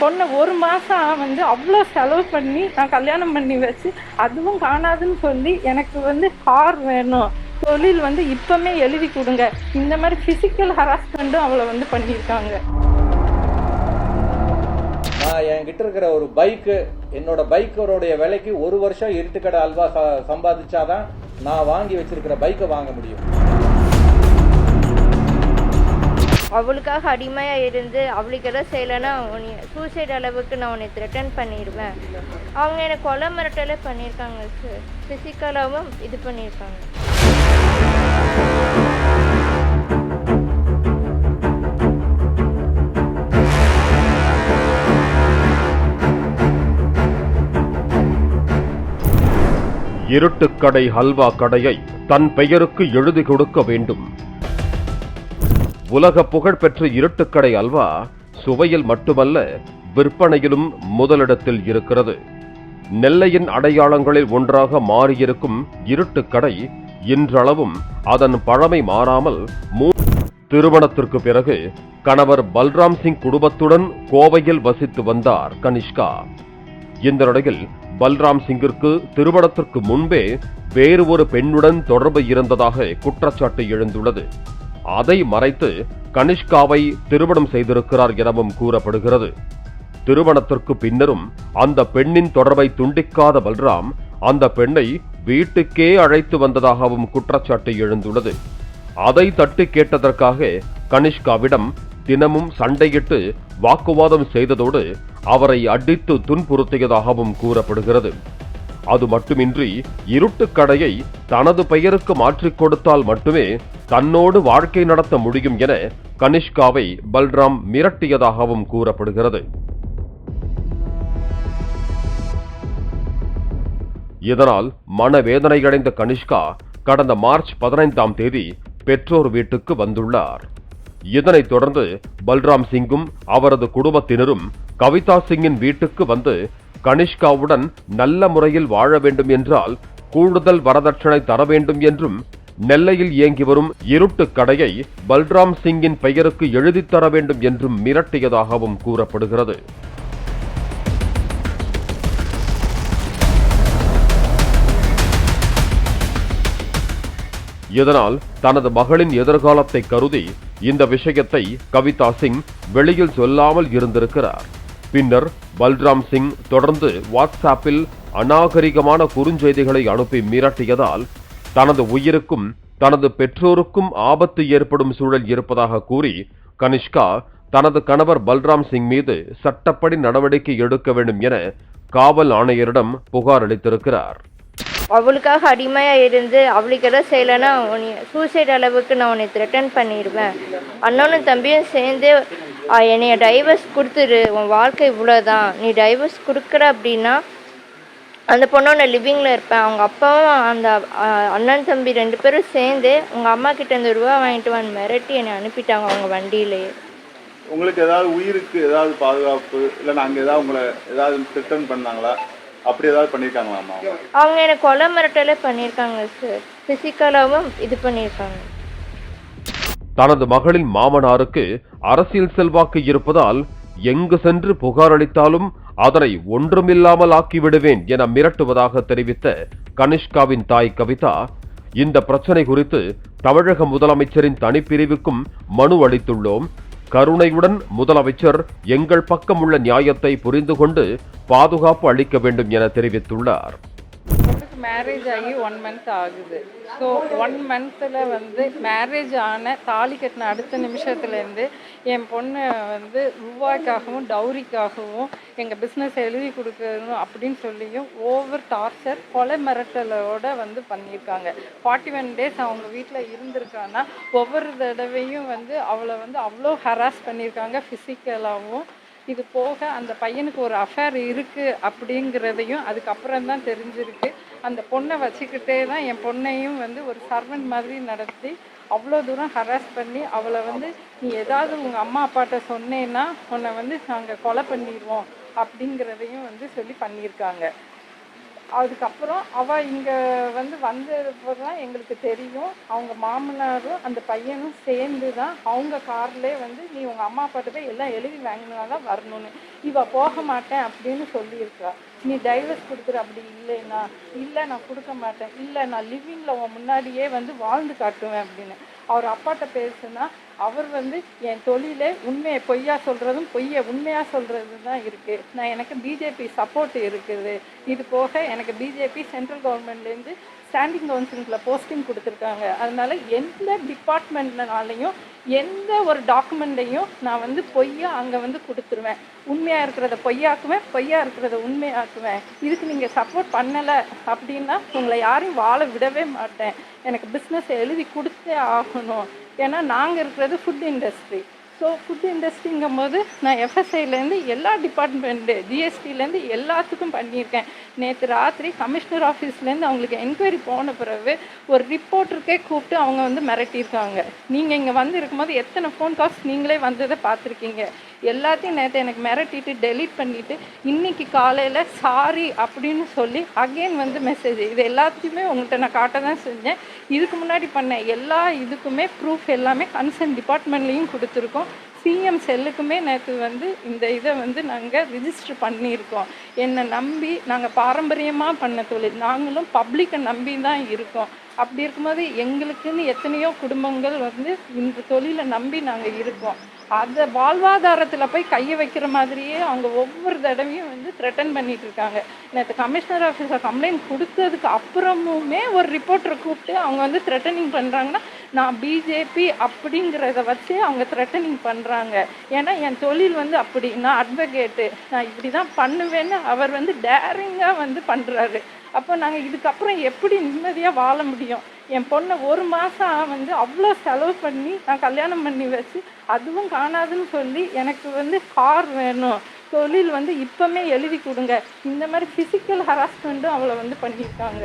பொண்ணை 1 மாதம் வந்து அவ்வளோ செலவு பண்ணி நான் கல்யாணம் பண்ணி வச்சு அதுவும் காணாதுன்னு சொல்லி எனக்கு வந்து கார் வேணும், தொழில் வந்து இப்பவுமே எழுதி கொடுங்க, இந்த மாதிரி ஃபிசிக்கல் ஹராஸ்மெண்ட்டும் அவளை வந்து பண்ணியிருக்காங்க. நான் என்கிட்ட இருக்கிற ஒரு பைக்கு, என்னோட பைக்கோடைய விலைக்கு 1 வருஷம் இருட்டுக்கடை அல்வா சம்பாதிச்சாதான் நான் வாங்கி வச்சிருக்கிற பைக்கை வாங்க முடியும். அவளுக்காக அடிமையாக இருந்து அவளுக்கு எதாவது செய்யலைன்னா சூசைட் அளவுக்கு நான் உன்னை த்ரெட்டன் பண்ணிடுவேன். அவங்க எனக்கு கொலை மிரட்டலே பண்ணியிருக்காங்க சார், ஃபிசிக்கலாகவும் இது பண்ணியிருக்காங்க. இருட்டுக்கடை ஹல்வா கடையை தன் பெயருக்கு எழுதி கொடுக்க வேண்டும். உலக புகழ்பெற்ற இருட்டுக்கடை அல்வா சுவையில் மட்டுமல்ல, விற்பனையிலும் முதலிடத்தில் இருக்கிறது. நெல்லையின் அடையாளங்களில் ஒன்றாக மாறியிருக்கும் இருட்டுக்கடை இன்றளவும் அதன் பழமை மாறாமல் திருமணத்திற்கு பிறகு கணவர் பல்ராம் சிங் குடும்பத்துடன் கோவையில் வசித்து வந்தார் கனிஷ்கா. இந்த நிலையில் பல்ராம் சிங்கிற்கு திருமணத்திற்கு முன்பே வேறு ஒரு பெண்ணுடன் தொடர்பு இருந்ததாக குற்றச்சாட்டு எழுந்துள்ளது. அதை மறைத்து கனிஷ்காவை திருமணம் செய்திருக்கிறார் எனவும் கூறப்படுகிறது. திருமணத்திற்கு பின்னரும் அந்த பெண்ணின் தொடர்பை துண்டிக்காத பல்ராம் அந்த பெண்ணை வீட்டுக்கே அழைத்து வந்ததாகவும் குற்றச்சாட்டு எழுந்துள்ளது. அதை தட்டி கேட்டதற்காக கனிஷ்காவிடம் தினமும் சண்டையிட்டு வாக்குவாதம் செய்ததோடு அவரை அடித்து துன்புறுத்தியதாகவும் கூறப்படுகிறது. அது மட்டுமின்றி இருட்டுக்கடையை தனது பெயருக்கு மாற்றிக் கொடுத்தால் மட்டுமே தன்னோடு வாழ்க்கை நடத்த முடியும் என கனிஷ்காவை பல்ராம் மிரட்டியதாகவும் கூறப்படுகிறது. இதனால் மனவேதனையடைந்த கனிஷ்கா கடந்த மார்ச் 15ஆம் தேதி பெற்றோர் வீட்டுக்கு வந்துள்ளார். இதனைத் தொடர்ந்து பல்ராம் சிங்கும் அவரது குடும்பத்தினரும் கவிதா சிங்கின் வீட்டுக்கு வந்து கனிஷ்காவுடன் நல்ல முறையில் வாழ வேண்டும் என்றால் கூடுதல் வரதட்சணை தர வேண்டும் என்றும், நெல்லையில் இயங்கி வரும் இருட்டுக்கடையை பல்ராம் சிங்கின் பெயருக்கு எழுதித் தர வேண்டும் என்றும் மிரட்டியதாகவும் கூறப்படுகிறது. இதனால் தனது மகளின் எதிர்காலத்தை கருதி இந்த விஷயத்தை கவிதா சிங் வெளியில் சொல்லாமல் இருந்திருக்கிறார். பின்னர் பல்ராம் சிங் தொடர்ந்து வாட்ஸ்ஆப்பில் அநாகரிகமான குறுஞ்செய்திகளை அனுப்பி மிரட்டியதால் தனது உயிருக்கும் தனது பெற்றோருக்கும் ஆபத்து ஏற்படும் சூழல் இருப்பதாக கூறி கனிஷ்கா தனது கணவர் பல்ராம் சிங் மீது சட்டப்படி நடவடிக்கை எடுக்க வேண்டும் என காவல் ஆணையரிடம் புகார் அளித்திருக்கிறார். அவளுக்காக அடிமையாக இருந்து அவளுக்கு எதாவது செய்யலைன்னா சூசைட் அளவுக்கு நான் உன்னை த்ரெட்டன் பண்ணிடுவேன். அண்ணனும் தம்பியும் சேர்ந்து என்னைய டைவர்ஸ் கொடுத்துரு, உன் வாழ்க்கை இவ்வளோதான், நீ டைவர்ஸ் கொடுக்குற அப்படின்னா அந்த பொண்ணோட லிவிங்கில் இருப்பேன். அவங்க அப்பாவும் அந்த அண்ணன் தம்பி 2 பேரும் சேர்ந்து உங்கள் அம்மா கிட்ட இந்த ரூபா வாங்கிட்டு வந்து மிரட்டி என்னை அனுப்பிட்டாங்க அவங்க வண்டியிலேயே. உங்களுக்கு ஏதாவது உயிருக்கு ஏதாவது பாதுகாப்பு இல்லை, நாங்கள் ஏதாவது உங்களை ஏதாவது த்ரெட்டன் பண்ணாங்களா, அப்படி ஏதாவது பண்ணியிருக்காங்களாம்மா? அவங்க எனக்கு கொலை மிரட்டலே பண்ணியிருக்காங்க சார், ஃபிசிக்கலாகவும் இது பண்ணியிருக்காங்க. தனது மகளின் மாமனாருக்கு அரசியல் செல்வாக்கு இருப்பதால் எங்கு சென்று புகார் அளித்தாலும் அதனை ஒன்றுமில்லாமல் ஆக்கிவிடுவேன் என மிரட்டுவதாக தெரிவித்த கனிஷ்காவின் தாய் கவிதா இந்த பிரச்சனை குறித்து தமிழக முதலமைச்சரின் தனிப்பிரிவுக்கும் மனு அளித்துள்ளோம். கருணையுடன் முதலமைச்சர் எங்கள் பக்கம் உள்ள நியாயத்தை புரிந்து கொண்டு பாதுகாப்பு அளிக்க வேண்டும் என தெரிவித்துள்ளார். மேரேஜ் ஆகி 1 மந்த் ஆகுது. ஸோ 1 மந்த்தில் வந்து மேரேஜ் ஆன தாலி கட்டின அடுத்த நிமிஷத்துலேருந்து என் பொண்ணை வந்து ரூபாய்க்காகவும் டவுரிக்காகவும் எங்கள் பிஸ்னஸ் எழுதி கொடுக்கணும் அப்படின்னு சொல்லியும் ஓவர் டார்ச்சர் கொலை மிரட்டலோட வந்து பண்ணியிருக்காங்க. 41 டேஸ் அவங்க வீட்டில் இருந்திருக்காங்கன்னா ஒவ்வொரு தடவையும் வந்து அவளை வந்து அவ்வளோ ஹராஸ் பண்ணியிருக்காங்க ஃபிசிக்கலாகவும். இது போக அந்த பையனுக்கு ஒரு அஃபேர் இருக்குது அப்படிங்கிறதையும் அதுக்கப்புறம் தான் தெரிஞ்சிருக்கு. அந்த பொண்ணை வச்சுக்கிட்டே தான் என் பொண்ணையும் வந்து ஒரு சர்வெண்ட் மாதிரி நடத்தி அவ்வளோ தூரம் ஹராஸ் பண்ணி அவளை வந்து நீ ஏதாவது உங்கள் அம்மா அப்பாட்ட சொன்னேன்னா உன்னை வந்து நாங்கள் கொலை பண்ணிடுவோம் அப்படிங்கிறதையும் வந்து சொல்லி பண்ணியிருக்காங்க. அதுக்கப்புறம் அவள் இங்கே வந்து வந்தப்போ தான் எங்களுக்கு தெரியும் அவங்க மாமனாரும் அந்த பையனும் சேர்ந்து தான் அவங்க கார்லேயே வந்து நீ உங்கள் அம்மா அப்பாட்ட போய் எல்லாம் எழுதி வாங்கினா தான் வரணும்னு. இவ போக மாட்டேன் அப்படின்னு சொல்லியிருக்கா. நீ டைவர்ஸ் கொடுத்துரு, அப்படி இல்லைன்னா இல்லை நான் கொடுக்க மாட்டேன், இல்லை நான் லிவிங்கில் உன் முன்னாடியே வந்து வாழ்ந்து காட்டுவேன் அப்படின்னு. அவர் அப்பாட்ட பேசுனா அவர் வந்து என் தொழிலே உண்மையை பொய்யா சொல்கிறதும் பொய்யை உண்மையாக சொல்கிறது தான் இருக்குது. நான் எனக்கு பிஜேபி சப்போர்ட் இருக்குது. இது போக எனக்கு பிஜேபி சென்ட்ரல் கவர்மெண்ட்லேருந்து ஸ்டாண்டிங் கவுன்சிலில் போஸ்டிங் கொடுத்துருக்காங்க. அதனால் எந்த டிபார்ட்மெண்ட்னாலையும் எந்த ஒரு டாக்குமெண்ட்டையும் நான் வந்து பொய்யா அங்கே வந்து கொடுத்துருவேன். உண்மையாக இருக்கிறத பொய்யாக்குவேன், பொய்யா இருக்கிறத உண்மையாக்குவேன். இதுக்கு நீங்கள் சப்போர்ட் பண்ணலை அப்படின்னா உங்களை யாரையும் வாழ விடவே மாட்டேன். எனக்கு பிஸ்னஸ் எழுதி கொடுத்தே ஆகணும். ஏன்னா நாங்கள் இருக்கிறது ஃபுட் இண்டஸ்ட்ரி. ஸோ ஃபுட் இண்டஸ்ட்ரிங்கும் போது நான் எஃப்எஸ்ஐலேருந்து எல்லா டிபார்ட்மெண்ட்டு ஜிஎஸ்டிலேருந்து எல்லாத்துக்கும் பண்ணியிருக்கேன். நேற்று ராத்திரி கமிஷனர் ஆஃபீஸ்லேருந்து அவங்களுக்கு என்கொயரி போன பிறகு ஒரு ரிப்போர்ட்டருக்கே கூப்பிட்டு அவங்க வந்து மிரட்டியிருக்காங்க. நீங்கள் இங்கே வந்து இருக்கும்போது எத்தனை ஃபோன் கால்ஸ் நீங்களே வந்ததை பார்த்துருக்கீங்க. எல்லாத்தையும் நேற்று எனக்கு மிரட்டிட்டு டெலீட் பண்ணிவிட்டு இன்றைக்கி காலையில் சாரி அப்படின்னு சொல்லி அகெயின் வந்து மெசேஜ். இது எல்லாத்தையுமே உங்கள்கிட்ட நான் காட்ட தான் செஞ்சேன். இதுக்கு முன்னாடி பண்ண எல்லா இதுக்குமே ப்ரூஃப் எல்லாமே கன்சர்ன் டிபார்ட்மெண்ட்லேயும் கொடுத்துருக்கோம். சிஎம் செல்லுக்குமே நேற்று வந்து இந்த இதை வந்து நாங்கள் ரிஜிஸ்டர் பண்ணியிருக்கோம். என்னை நம்பி நாங்கள் பாரம்பரியமாக பண்ண தொழில், நாங்களும் பப்ளிக்கை நம்பி தான் இருக்கோம். அப்படி இருக்கும்போது எங்களுக்குன்னு எத்தனையோ குடும்பங்கள் வந்து இந்த தொழிலை நம்பி நாங்கள் இருக்கோம். அதை வாழ்வாதாரத்தில் போய் கையை வைக்கிற மாதிரியே அவங்க ஒவ்வொரு தடவையும் வந்து த்ரெட்டன் பண்ணிட்டு இருக்காங்க. நேற்று கமிஷனர் ஆஃபீஸில் கம்ப்ளைண்ட் கொடுத்ததுக்கு அப்புறமுமே ஒரு ரிப்போர்ட்டரை கூப்பிட்டு அவங்க வந்து த்ரெட்டனிங் பண்ணுறாங்கன்னா நான் பிஜேபி அப்படிங்கிறத வச்சு அவங்க த்ரெட்டனிங் பண்ணுறாங்க. ஏன்னா என் தொழில் வந்து அப்படி, நான் அட்வொகேட்டு, நான் இப்படி தான் பண்ணுவேன்னு அவர் வந்து டேரிங்காக வந்து பண்ணுறாரு. அப்போ நாங்கள் இதுக்கப்புறம் எப்படி நிம்மதியாக வாழ முடியும்? என் பொண்ணை 1 மாதம் வந்து அவ்வளோ செலவு பண்ணி நான் கல்யாணம் பண்ணி வச்சு அதுவும் காணாதுன்னு சொல்லி எனக்கு வந்து கார் வேணும், தொழில் வந்து இப்போமே எழுதி கொடுங்க, இந்த மாதிரி ஃபிசிக்கல் ஹராஸ்மெண்ட்டும் அவளை வந்து பண்ணியிருக்காங்க.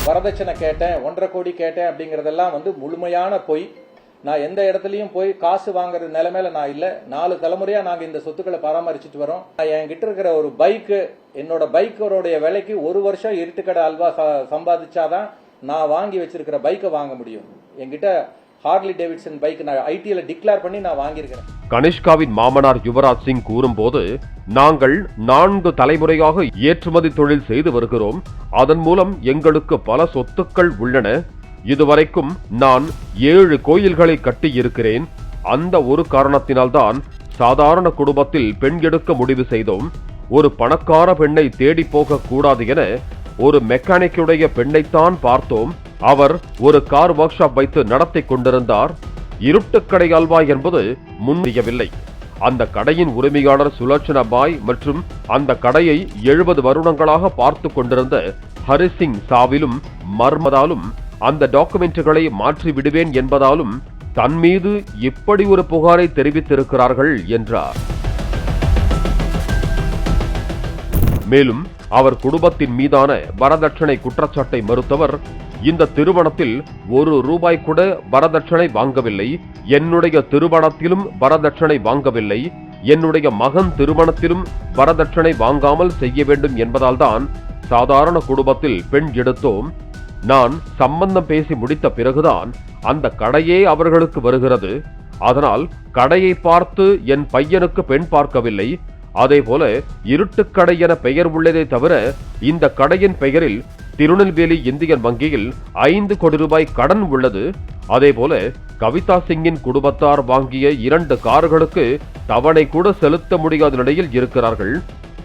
வரதட்சணை கேட்டேன், 1.5 கோடி கேட்டேன் அப்படிங்கிறதெல்லாம் வந்து முழுமையான பொய். நான் எந்த இடத்துலையும் போய் காசு வாங்குற நிலைமையில நான் இல்லை. 4 தலைமுறையா நாங்க இந்த சொத்துக்களை பராமரிச்சுட்டு வரோம். என்கிட்ட இருக்கிற ஒரு பைக்கு, என்னோட பைக்கோடைய விலைக்கு 1 வருஷம் இருட்டுக்கடை அல்வா சம்பாதிச்சாதான் நான் வாங்கி வச்சிருக்கிற பைக்கை வாங்க முடியும். என்கிட்ட ஹார்லி டேவிட்சன் பைக் நான் ஐடில டிக்ளேர் பண்ணி நான் வாங்கியிருக்கிறேன். கனிஷ்காவின் மாமனார் யுவராஜ் சிங் கூறும்போது, நாங்கள் 4 தலைமுறையாக ஏற்றுமதி தொழில் செய்து வருகிறோம். அதன் மூலம் எங்களுக்கு பல சொத்துக்கள் உள்ளன. இதுவரைக்கும் நான் 7 கோயில்களை கட்டி இருக்கிறேன். அந்த ஒரு காரணத்தினால்தான் சாதாரண குடும்பத்தில் பெண் எடுக்க முடிவு செய்தோம். ஒரு பணக்கார பெண்ணை தேடி போக கூடாது என ஒரு மெக்கானிக்குடைய பெண்ணைத்தான் பார்த்தோம். அவர் ஒரு கார் ஒர்க் ஷாப் வைத்து நடத்தி கொண்டிருந்தார். இருட்டுக்கடை அல்வா என்பது முன்னியவில்லை. அந்த கடையின் உரிமையாளர் சுலோச்சனா பாய் மற்றும் அந்த கடையை 70 வருடங்களாக பார்த்து கொண்டிருந்த ஹரிசிங் சாவிலும் மர்மதாலும் அந்த டாக்குமெண்ட்டுகளை மாற்றி விடுவேன் என்பதாலும் தன் மீது இப்படி ஒரு புகாரை தெரிவித்திருக்கிறார்கள் என்றார். மேலும் அவர் குடும்பத்தின் மீதான வரதட்சணை குற்றச்சாட்டை மறுத்தவர், இந்த திருமணத்தில் 1 ரூபாய் கூட வரதட்சணை வாங்கவில்லை. என்னுடைய திருமணத்திலும் வரதட்சணை வாங்கவில்லை. என்னுடைய மகன் திருமணத்திலும் வரதட்சணை வாங்காமல் செய்ய வேண்டும் என்பதால் தான் சாதாரண குடும்பத்தில் பெண் எடுத்தோம். நான் சம்பந்தம் பேசி முடித்த பிறகுதான் அந்த கடையே அவர்களுக்கு வருகிறது. அதனால் கடையை பார்த்து என் பையனுக்கு பெண் பார்க்கவில்லை. அதேபோல இருட்டுக்கடை என பெயர் உள்ளதே தவிர இந்த கடையின் பெயரில் திருநெல்வேலி இந்தியன் வங்கியில் 5 கோடி ரூபாய் கடன் உள்ளது. அதேபோல கவிதா சிங்கின் குடும்பத்தார் வாங்கிய 2 கார்களுக்கு தவணை கூட செலுத்த முடியாத நிலையில் இருக்கிறார்கள்.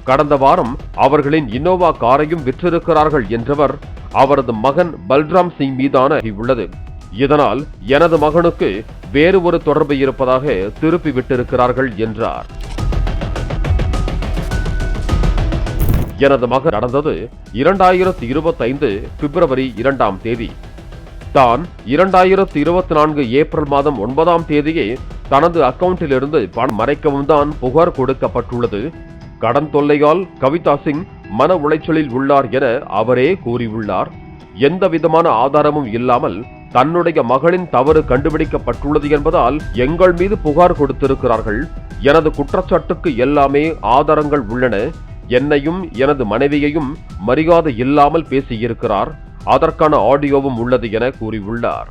கடந்த வாரம் அவர்களின் இன்னோவா காரையும் விற்றிருக்கிறார்கள் என்றவர் அவரது மகன் பல்ராம் சிங் மீதான உள்ளது. இதனால் எனது மகனுக்கு வேறு ஒரு தொடர்பு இருப்பதாக திருப்பி விட்டிருக்கிறார்கள் என்றார். எனது மகன் நடந்தது 2025 பிப்ரவரி 2ஆம் தேதி. தான் 2024 ஏப்ரல் மாதம் 9ஆம் தேதியே தனது அக்கவுண்டிலிருந்து பணம் மறைக்கவும் தான் புகார் கொடுக்கப்பட்டுள்ளது. கடன் தொல்லையால் கவிதா சிங் மன உளைச்சலில் உள்ளார் என அவரே கூறியுள்ளார். எந்த விதமான ஆதாரமும் இல்லாமல் தன்னுடைய மகளின் தவறு கண்டுபிடிக்கப்பட்டுள்ளது என்பதால் எங்கள் மீது புகார் கொடுத்திருக்கிறார்கள். எனது குற்றச்சாட்டுக்கு எல்லாமே ஆதாரங்கள் உள்ளன. என்னையும் எனது மனைவியையும் மரியாதை இல்லாமல் பேசியிருக்கிறார். அதற்கான ஆடியோவும் உள்ளது என கூறியுள்ளார்.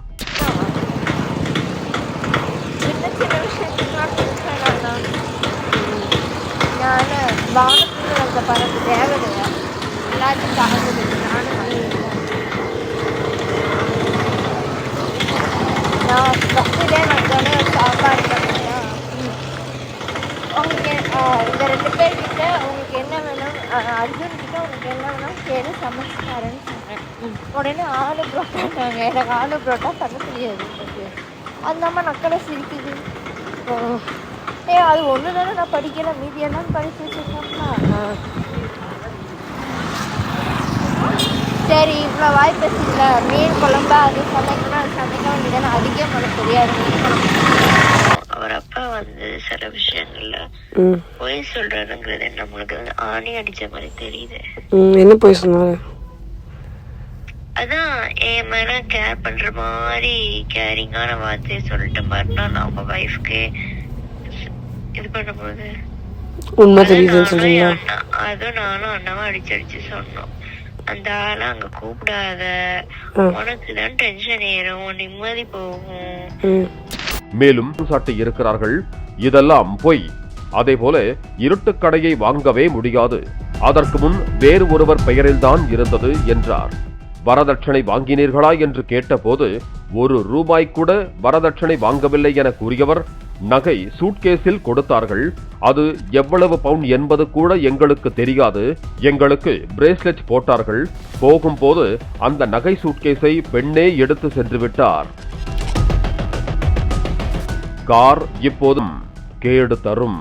நான் வானத்தில் அந்த பறந்து தேவையில்லை எல்லாத்தையும் தாங்குது நானும் வாங்கியிருக்கேன். நான் பஸ்ஸில் நான் சாப்பாடு பண்ணேன். உங்களுக்கு இந்த 2 பேர்கிட்ட உங்களுக்கு என்ன வேணும், அர்ஜுன் கிட்ட உங்களுக்கு என்ன வேணும் கேளு, சமைச்சு தரேன்னு சொன்னேன். உடனே ஆலு புரோட்டாங்க. எனக்கு ஆலு புரோட்டா பண்ண தெரியாது. அந்த அம்மா நக்கலை சிரிக்குது. அது ஒன்று தானே நான் படிக்கல, மீதியெல்லாம் படிச்சு வச்சுருக்கோம்னா. சரி இவ்வளோ வாய் பேசிக்கல, மீன் குழம்பா அது சமைக்கணும், அது சமைக்க வேண்டியதானே, அதுக்கே எனக்கு தெரியாது மீன் குழம்பு. அவர் அப்பா வந்து சில விஷயங்கள்ல பொய் சொல்றாருங்கிறது நம்மளுக்கு வந்து ஆணி அடிச்ச மாதிரி தெரியுது. என்ன பொய் சொன்னாரு? அதான் என் மேல கேர் பண்ற மாதிரி கேரிங்கான வார்த்தையை சொல்லிட்டு மறுநாள் அவங்க வைஃப்க்கு இது பண்ணும்போது உண்மை தெரியுதுன்னு சொல்றீங்களா? அதுவும் நானும் அண்ணாவும் அடிச்சு சொன்னோம். அந்த ஆளை அங்க கூப்பிடாத, உனக்குதான் டென்ஷன் ஏறும், நிம்மதி போகும். மேலும் சாட்டி இருக்கிறார்கள். இதெல்லாம் பொய். அதேபோல இருட்டுக்கடையை வாங்கவே முடியாது, அதற்கு முன் வேறு ஒருவர் பெயரில்தான் இருந்தது என்றார். வரதட்சணை வாங்கினீர்களா என்று கேட்டபோது ₹1 கூட வரதட்சணை வாங்கவில்லை என கூறியவர், நகை சூட்கேஸில் கொடுத்தார்கள், அது எவ்வளவு பவுன் என்பது கூட எங்களுக்கு தெரியாது, எங்களுக்கு பிரேஸ்லெட் போட்டார்கள், போகும்போது அந்த நகை சூட்கேஸை பெண்ணே எடுத்து சென்று விட்டார். கார் இப்போதும் கேடு தரும்.